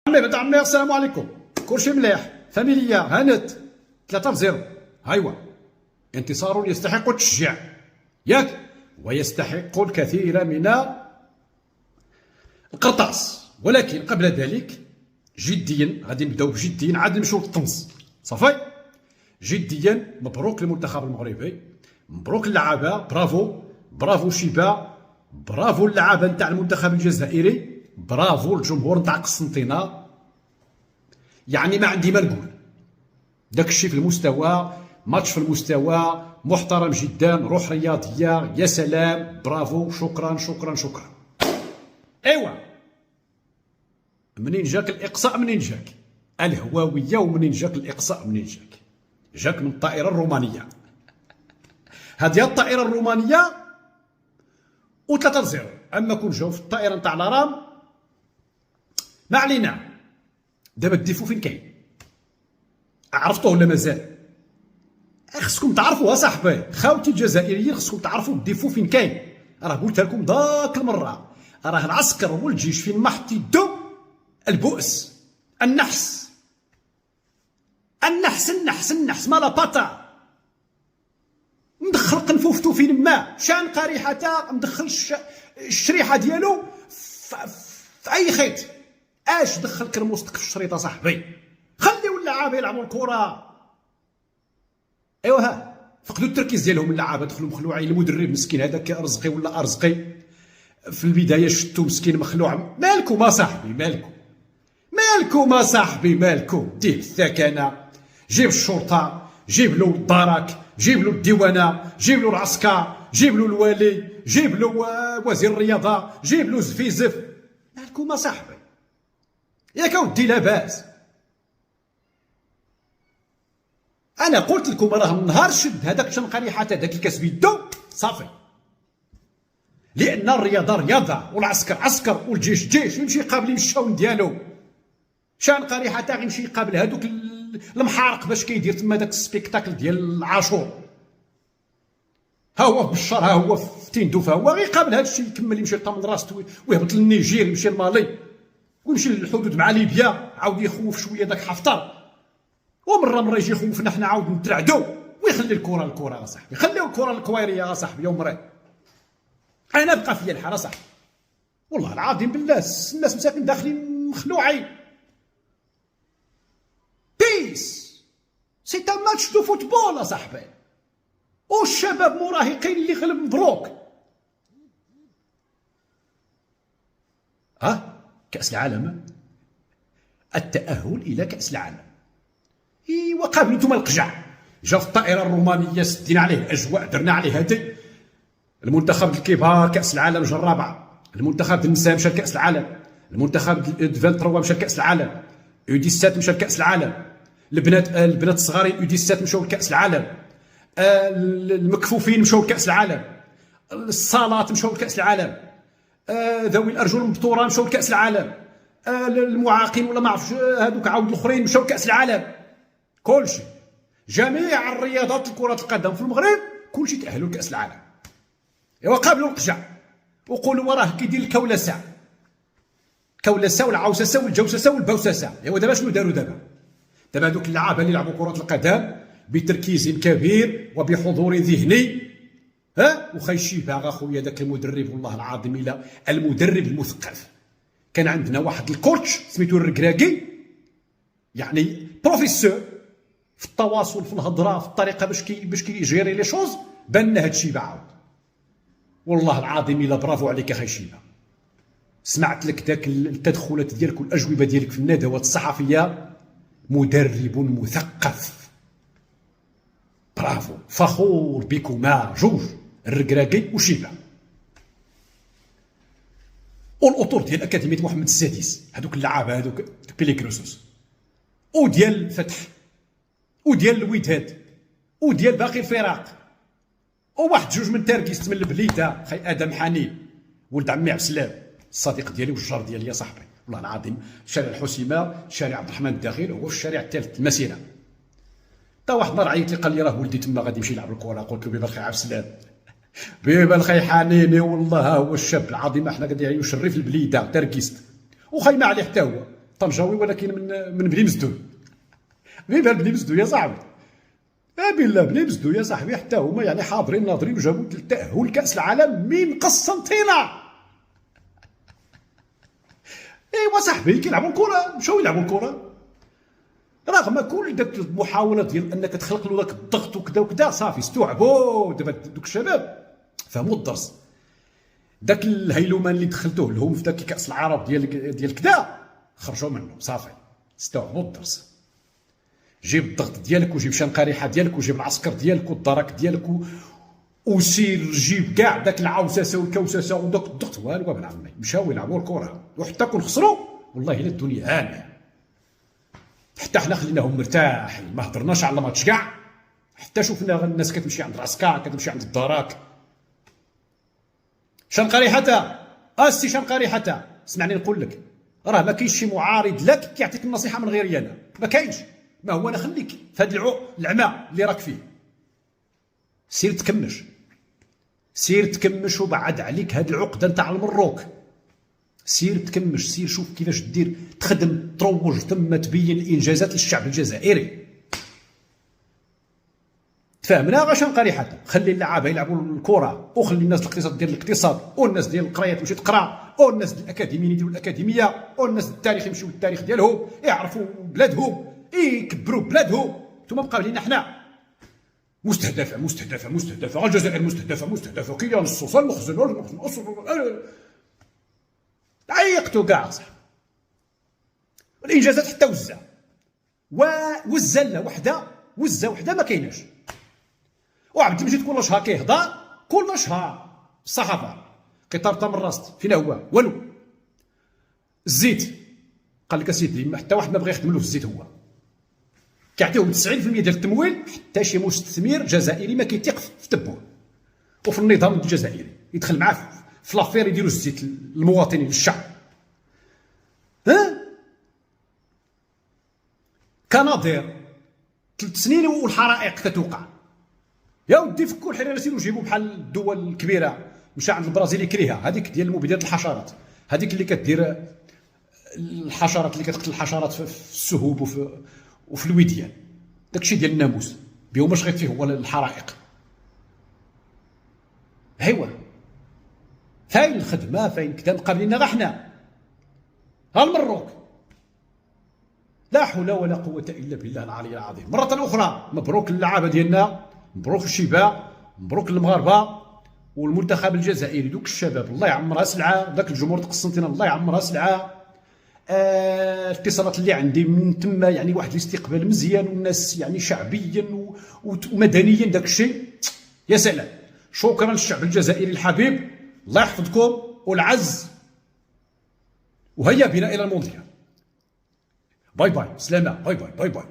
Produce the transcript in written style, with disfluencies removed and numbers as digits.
عمي بنت عمي السلام عليكم. كلشي مليح، فاميليا هانت 3-0. هايوا انتصار يستحق التشجيع ياك، ويستحق الكثير من القرطاس، ولكن قبل ذلك جديا غادي نبداو بجديا، عاد نمشيو للطنس صافي. جديا مبروك للمنتخب المغربي، مبروك اللعابه، برافو برافو شيبا، برافو اللعابه نتاع المنتخب الجزائري، برافو الجمهور نتاع قسنطينه. يعني ما عندي ما نقول، داك الشيء في المستوى، ماتش في المستوى محترم جدا، روح رياضيه، يا سلام، برافو، شكرا شكرا شكرا. ايوا منين جاك الاقصاء؟ منين جاك الهواويه؟ ومنين جاك الاقصاء؟ منين جاك؟ جاك من الطائره الرومانيه. هذه الطائره الرومانيه و3-0. اما كون جاو في الطائره نتاع الرام ما علينا. دابا الديفو فين كاين؟ عرفتوه ولا مازال؟ خصكم تعرفوا اصاحبي، خاوتي الجزائريين خصكم تعرفوا الديفو فين كاين. راه قلتها لكم ذاك المره، راه العسكر والجيش فين ما حط يدو البؤس، النحس النحس النحس النحس مالا باتا، مدخل قنفوفتو فين ما شان قريحه، مدخل الشريحه ديالو في اي خيط. اش دخل كرموستك في الشريطه صاحبي؟ خليو اللعابه يلعبوا الكره. ايوا ها فقدوا التركيز ديالهم اللعابه، دخلوا مخلوعين. المدرب مسكين هذاك رزقي ولا ارزقي في البدايه شتو مسكين مخلوع. مالكم اصاحبي؟ مالكم اصاحبي؟ مالكم؟ ديه الثكنه، جيب الشرطه، جيب له الدرك، جيب له الديوانه، جيب له العسكر، جيب له الوالي، جيب له وزير الرياضه، جيب له زفيزف. مالكم اصاحبي؟ ياك اودي لاباس. انا قلت لكم راه النهار شد هذاك شنقريحات هذاك الكاس بيدو صافي، لان الرياضه رياضه والعسكر عسكر والجيش جيش. يمشي يقابل الشاون ديالو، شان قريحه غيمشي يقابل هذوك المحارق باش كيدير تما داك السبيكتاكل ديال العاشور. ها هو في بشار، ها هو في تندوف، ها هو غيقابل هذا الشيء، يكمل يمشي لطمن راسو ويهبط للنيجير، يمشي لمالي ويمشي للحدود مع ليبيا، عاود يخوف شويه داك حفتر، ومره يجي يخوفنا حنا عاود نترعدو، ويخلي الكره اصاحبي. خليو الكره الكويريه اصاحبي يا مريض. انا بقى فيا الحال اصاحبي، والله العظيم بالله الناس مساكن داخلين مخلوعين. بيس سي ان ماتش دو فوتبول اصاحبي، والشباب مراهقين اللي غلب مبروك. كأس العالم، التأهل إلى كأس العالم. ايوا قابلوا نتوما القجع، جا في الطائرة الرومانية، سدينا عليه الأجواء، درنا عليه هادي. المنتخب الكبار كأس العالم جا الرابعة، المنتخب النساء مشى لكأس العالم، المنتخب 23 مشى لكأس العالم، U17 مشى لكأس العالم، البنات الصغارين U17 مشاو لكأس العالم، المكفوفين مشاو لكأس العالم، الصالات مشاو لكأس العالم، ذوي الارجل المبتوره مشاو لكاس العالم، المعاقين ولا ما عرفتش هذوك عاود الاخرين مشاو لكاس العالم. كلشي جميع الرياضات كره القدم في المغرب كلشي تاهلوا لكاس العالم. ايوا قابلوا القجع وقولوا وراه كيدير الكولسه والعوسسه والجوسسه والبوسسه. ايوا دابا شنو داروا؟ دابا هذوك اللعابه اللي يلعبوا كره القدم بتركيز كبير وبحضور ذهني، وخاي شيبا اخويا ذاك المدرب والله العظيم الا المدرب المثقف. كان عندنا واحد الكوتش سميتو الركراكي، يعني بروفيسور في التواصل، في الهضره، في الطريقه باش كيجيري لي شوز. بان لنا هاد الشيء عاود، والله العظيم الا برافو عليك اخي شيبا. سمعت لك ذاك التدخلات ديالك والاجوبه ديالك في الندوات الصحفيه، مدرب مثقف، برافو، فخور بكما جوج، الركراكي وشيبا. والاطر ديال اكاديميه محمد السادس، هذوك اللعابه هذوك بيليكروسوس، وديال الفتح، وديال الوداد، وديال باقي الفرق، وواحد جوج من تركيست من البليده، خي ادم حنين ولد عمي عبد السلام، الصديق ديالي والجار ديالي يا صاحبي والله العظيم. شارع الحسيمه، شارع عبد الرحمن الداخل، هو في الشارع الثالث المسيره. تا واحد النهار عيط لي قال لي راه ولدي تما غادي يمشي يلعب الكره. قلت له بيبا الخي عبد السلام، بيبا الخي حنيني، والله ها هو الشاب العظيم، احنا قاعدين يشرف البليده تركيست، وخاي ما عليه حتى هو. طنجاوي ولكن من بني مسدود. مين بني مسدود يا صاحبي؟ بالله بني مسدود يا صاحبي، حتى هما يعني حاضرين ناظرين وجابوا التأهل كأس العالم من قسنطينة. ايوا صاحبي كيلعبوا الكرة، مشاو يلعبوا الكرة رغم كل داك المحاولات ديال انك تخلق له داك الضغط وكذا وكذا. صافي استوعبوا دابا دوك الشباب فهموا الدرس. داك الهيلومان اللي دخلتوه لهم في داك كأس العرب ديال كذا خرجوا منه صافي، استوعبوا الدرس. جيب الضغط ديالك وجيب شنقريحه ديالك وجيب العسكر ديالك والدرك ديالك وسير جيب كاع داك العوساسه والكوساسه وداك الضغط. والو ابن عمي مشاو يلعبوا الكره وحتى كون خسروا والله الا الدنيا هانيه. حتى حنا خليناهم مرتاحين، ما هضرناش على ماتش كاع. حتى شفنا الناس كتمشي عند العسكر كتمشي عند الدراك. شنقريحه السي شنقريحه اسمعني نقول لك، راه ما كاينش شي معارض لك كيعطيك النصيحه من غيري انا، ما كاينش. ما هو انا خليك في هذا العمى اللي راك فيه. سير تكمش، سير تكمش وبعد عليك هاد العقده نتاع المروك. سير تكمش، سير شوف كيفاش دير، تخدم، تروج، ثم تبين الانجازات للشعب الجزائري. تفهمنا غا شنقريحه؟ خلي اللعابه يلعبوا الكره وخلي الناس الاقتصاد ديال الاقتصاد والناس ديال القرايه تمشي تقرا والناس ديال الاكاديميين يديروا الاكاديميه والناس ديال التاريخ يمشيو للتاريخ ديالهم، يعرفوا بلادهم، يكبروا بلادهم. ثم بقى لينا حنا مستهدفه مستهدفه مستهدفه، الجزائر مستهدفه مستهدفه، كاين الصوص المخزن والمخزن عيقتوا كاع صح. الانجازات حتى وزه وحده ما كايناش. وعبد المجيد كل شهر كيهضر، كل شهر الصحافه قطار تمر راست فين هو والو. الزيت قال لك اسيدي حتى واحد ما بغى يخدم له في الزيت، هو كيعطيهم 90% ديال التمويل، حتى شي مستثمر جزائري ما كيتيق في تبوه وفي النظام الجزائري يدخل معاه في لافير يديروا الزيت للمواطنين للشعب. ها كناظر 3 سنين والحرائق كتوقع. يا ودي فكوا الحريره سيروا جيبوا بحال الدول الكبيره. مشى عند البرازيل يكريها، هذيك ديال مبيدات الحشرات، هذيك اللي كدير الحشرات اللي كتقتل الحشرات في السهوب وفي الوديان، داكشي ديال الناموس بهم واش غيطفيه هو الحرائق. ايوا فاين الخدمه فاين كذا مقابلين غا حنا ها المروك. لا حول ولا قوه الا بالله العلي العظيم. مره اخرى مبروك للعابه ديالنا، مبروك الشباب، مبروك للمغاربه والمنتخب الجزائري. دوك الشباب الله يعمرها سلعه، داك الجمهور د قسنطينه الله يعمرها سلعه. الاتصالات اللي عندي من تما يعني واحد الاستقبال مزيان والناس يعني شعبيا ومدنيا داك الشيء يا سلام. شكرا للشعب الجزائري الحبيب، الله يحفظكم والعز، وهيا بنا الى المونديال. باي باي سلامه، باي باي باي باي.